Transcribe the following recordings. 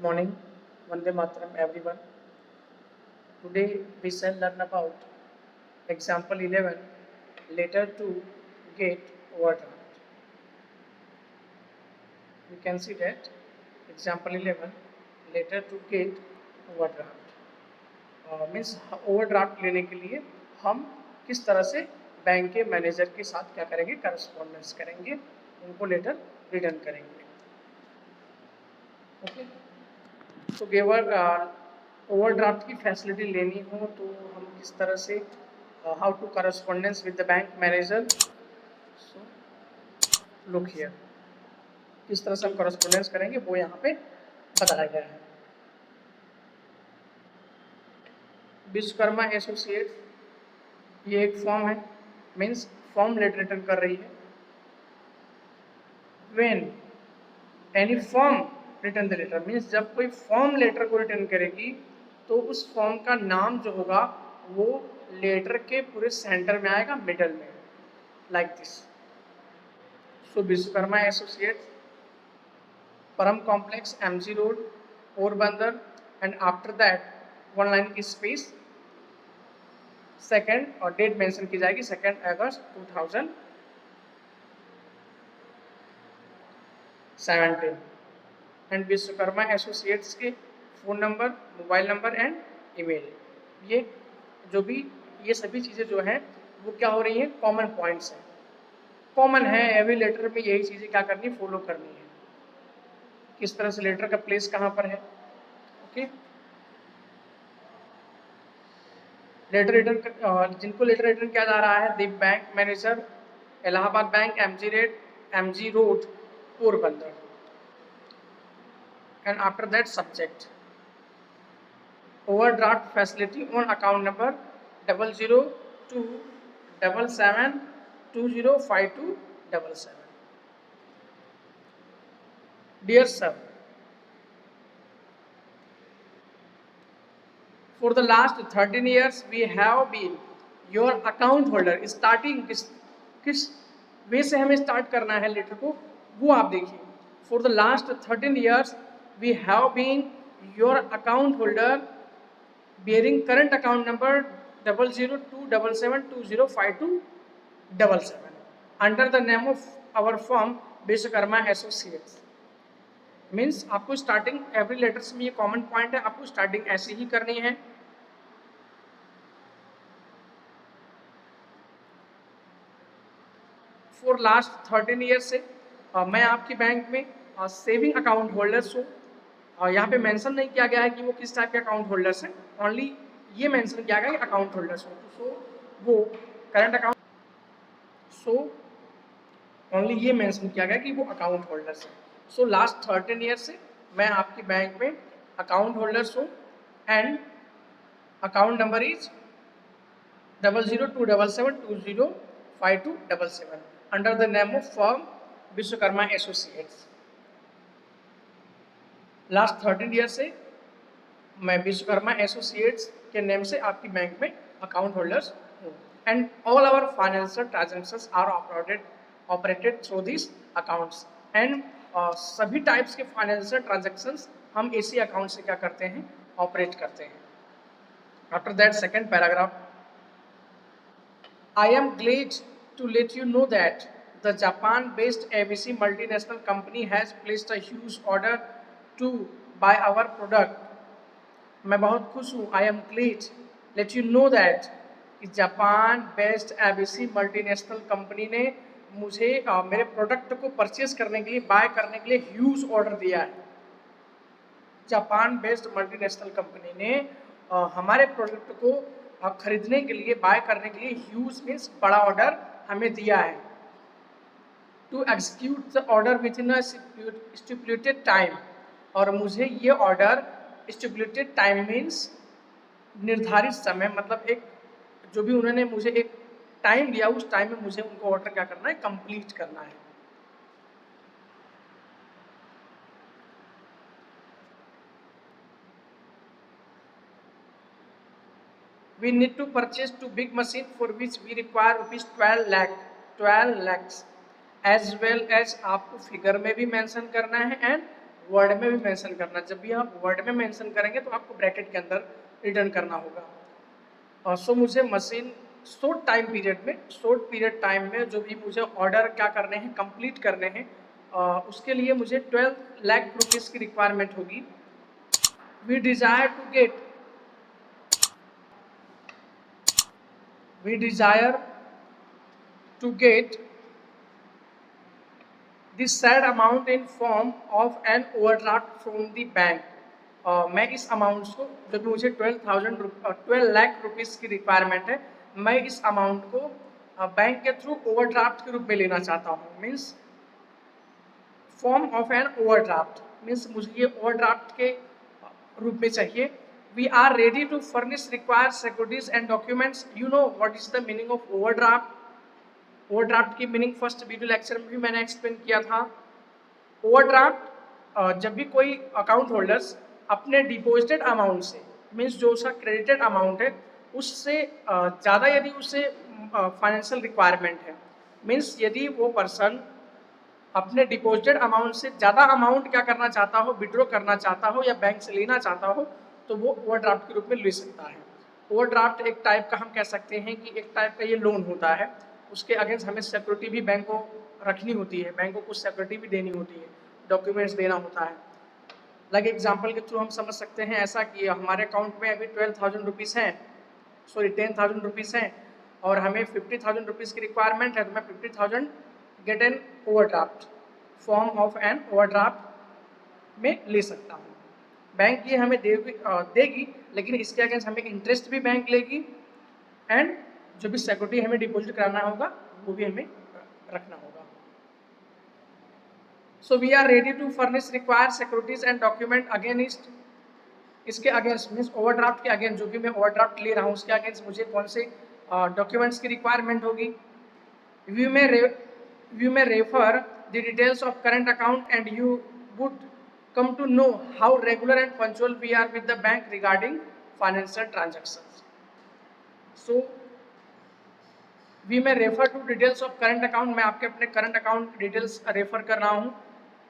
Good morning, Vande Mataram everyone. Today we shall learn about example 11, letter to get overdraft. We can see that example 11, letter to get overdraft. Means overdraft लेने के लिए हम किस तरह से bank के manager के साथ क्या करेंगे, करस्पॉन्डेंस करेंगे, उनको लेटर रिटर्न करेंगे. ओके, तो गेवर ओवरड्राफ्ट की फैसिलिटी लेनी हो तो हम किस तरह से how to correspondence with the bank manager. So look here, किस तरह से हम करस्पॉन्डेंस करेंगे वो यहाँ पे बताया गया है. विश्वकर्मा एसोसिएट ये एक फॉर्म है, मीन्स फॉर्म लेटर रिटर्न कर रही है. When any form return the letter, means जब कोई फॉर्म लेटर को रिटर्न करेगी तो उस फॉर्म का नाम जो होगा वो लेटर के पूरे सेंटर में आएगा, मिडल में, like this. So Vishwakarma associates, Param complex, MG road, Porbandar, and after that one line की स्पेस, सेकेंड और डेट मेंशन की जाएगी 2 अगस्त 2017. एंड विश्वकर्मा एसोसिएट्स के phone number, mobile number and email, ये जो भी ये सभी चीज़ें जो हैं वो क्या हो रही हैं, कॉमन पॉइंट्स हैं, कॉमन है. एवरी लेटर में यही चीज़ें क्या करनी, फॉलो करनी है. किस तरह से लेटर का प्लेस कहाँ पर है. ओके, लेटर रिटर्न, जिनको लेटर रिटर्न किया जा रहा है, the bank manager, Allahabad bank, MG road, Porbandar. And after that subject overdraft facility on account number 00277205277. Dear sir, for the last 13 years we have been your account holder. Starting किस वे से हमें start करना है letter को वो आप देखिए. For the last 13 years we have been your account holder bearing current account number 00277205277 under the name of our firm Vishwakarma associates. Means आपको स्टार्टिंग एवरी लेटर्स में ये कॉमन पॉइंट है, आपको स्टार्टिंग ऐसे ही करनी है. फॉर लास्ट 13 ईयर से मैं आपकी बैंक में सेविंग अकाउंट होल्डर्स हूँ. यहाँ पे मेंशन नहीं किया गया है कि वो किस टाइप के अकाउंट होल्डर्स हैं, ओनली ये मेंशन किया गया है कि अकाउंट होल्डर्स हो. सो वो करंट अकाउंट, सो ओनली ये मेंशन किया गया कि वो अकाउंट होल्डर्स हैं. सो लास्ट 13 ईयर से मैं आपकी बैंक में अकाउंट होल्डर्स हूँ. And account number is 00277205277 under the name of firm Vishwakarma associates. Last 13 year से मैं विश्वकर्मा एसोसिएट्स के नेम से आपकी बैंक में अकाउंट होल्डर्स हूँ. And all our financial transactions are operated through this accounts. And सभी टाइप्स के फाइनेंशियल ट्रांजेक्शंस हम इसी अकाउंट से क्या करते हैं, ऑपरेट करते हैं. After that second paragraph, I am glad to let you know that the Japan-based ABC multinational company has placed a huge order to buy our product. मैं बहुत खुश हूँ. I am glad let you know that जापान-based ABC multinational company ने मुझे मेरे product को purchase करने के लिए, बाय करने के लिए ह्यूज ऑर्डर दिया है. जापान-बेस्ड मल्टीनेशनल कंपनी ने हमारे प्रोडक्ट को खरीदने के लिए, बाय करने के लिए ह्यूज मीन्स बड़ा ऑर्डर हमें दिया है. To execute the order within a stipulated time, और मुझे ये ऑर्डर स्टिपुलेटेड टाइम मीन्स निर्धारित समय, मतलब एक जो भी उन्होंने मुझे एक टाइम दिया उस टाइम में मुझे उनको ऑर्डर क्या करना है, कंप्लीट करना है. We need to purchase 2 big machine for which we require rupees 12 lakhs as well as आपको फिगर में भी मेंशन करना है एंड वर्ड में भी मेंशन करना। जब भी आप वर्ड में मेंशन करेंगे तो आपको ब्रैकेट के अंदर रिटर्न करना होगा। सो मुझे मशीन शॉर्ट पीरियड टाइम में जो भी मुझे ऑर्डर क्या करने हैं, कंप्लीट करने हैं, उसके लिए मुझे 12 लाख रुपीज़ की रिक्वायरमेंट होगी। We desire to get this said amount in form of an overdraft from the bank। मैं इस अमाउंट को, जब मुझे 12 लाख रुपीज़ की रिक्वायरमेंट है, मैं इस अमाउंट को बैंक के थ्रू ओवरड्राफ्ट के रूप में लेना चाहता हूँ। Means form of an overdraft, means मुझे ये ओवरड्राफ्ट के रूप में चाहिए। We are ready to furnish required securities and documents. You know what is the meaning of overdraft. Overdraft की मीनिंग फर्स्ट वीडियो लेक्चर में भी मैंने एक्सप्लेन किया था। ओवरड्राफ्ट जब भी कोई अकाउंट होल्डर्स अपने डिपॉजिटेड अमाउंट से, मीन्स जो उसका क्रेडिटेड अमाउंट है उससे ज़्यादा यदि उसे फाइनेंशियल रिक्वायरमेंट है, मीन्स यदि वो पर्सन अपने डिपॉजिटेड अमाउंट से ज़्यादा अमाउंट क्या करना चाहता हो, विड्रॉ करना चाहता हो या बैंक से लेना चाहता हो, तो वो ओवरड्राफ्ट के रूप में ले सकता है। ओवरड्राफ्ट एक टाइप का, हम कह सकते हैं कि एक टाइप का ये लोन होता है। उसके अगेंस्ट हमें सिक्योरिटी भी बैंक को रखनी होती है, बैंक को कुछ सिक्योरिटी भी देनी होती है, डॉक्यूमेंट्स देना होता है। लाइक एग्जाम्पल के थ्रू हम समझ सकते हैं ऐसा कि हमारे अकाउंट में अभी 12,000 रुपीज़ हैं, 10,000 रुपीज़ हैं और हमें 50,000 रुपीज़ की रिक्वायरमेंट है, तो मैं 50,000 get an overdraft, form of an overdraft में ले सकता हूँ। बैंक ये हमें देगी, लेकिन इसके अगेंस्ट हमें इंटरेस्ट भी बैंक लेगी एंड जो भी सिक्योरिटी हमें डिपॉजिट कराना होगा वो भी हमें रखना होगा। So we are ready to furnish required securities and document against, इसके अगेंस्ट मीन्स ओवरड्राफ्ट के अगेंस्ट, जो भी मैं ओवरड्राफ्ट ले रहा हूँ उसके अगेंस्ट मुझे कौन से डॉक्यूमेंट्स की रिक्वायरमेंट होगी। You may refer the details of current account and you would come to know how regular and punctual we are with the bank regarding financial transactions. So we may refer to details of current account, मैं आपके अपने current account details refer कर रहा हूँ।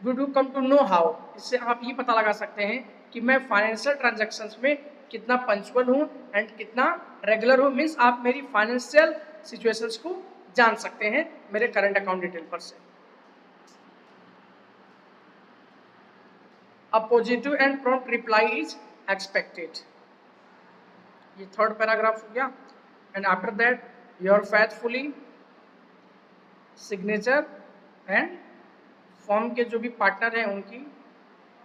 We do come to know how, इससे आप ये पता लगा सकते हैं कि मैं फाइनेंशियल ट्रांजेक्शन्स में कितना पंचुअल हूँ एंड कितना रेगुलर हूँ। मीन्स आप मेरी फाइनेंशियल सिचुएशंस को जान सकते हैं मेरे करंट अकाउंट डिटेल पर से। A positive and prompt reply is expected, ये थर्ड पैराग्राफ हो गया। And after that your faithfully signature and form के जो भी पार्टनर हैं उनकी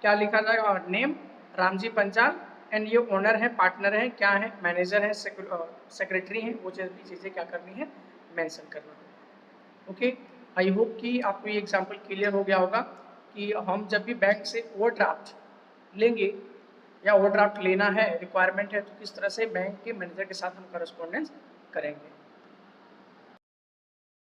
क्या लिखा जाएगा, नेम रामजी पंचाल एंड ये ओनर है, पार्टनर है, क्या है, मैनेजर है, सेक्रेटरी हैं, वो चीज़ें क्या करनी है, मेंशन करना। ओके, आई होप कि आपको ये एग्जांपल क्लियर हो गया होगा कि हम जब भी बैंक से ओवरड्राफ्ट लेंगे या ओवरड्राफ्ट लेना है, रिक्वायरमेंट है, तो किस तरह से बैंक के मैनेजर के साथ हम करस्पॉन्डेंस करेंगे।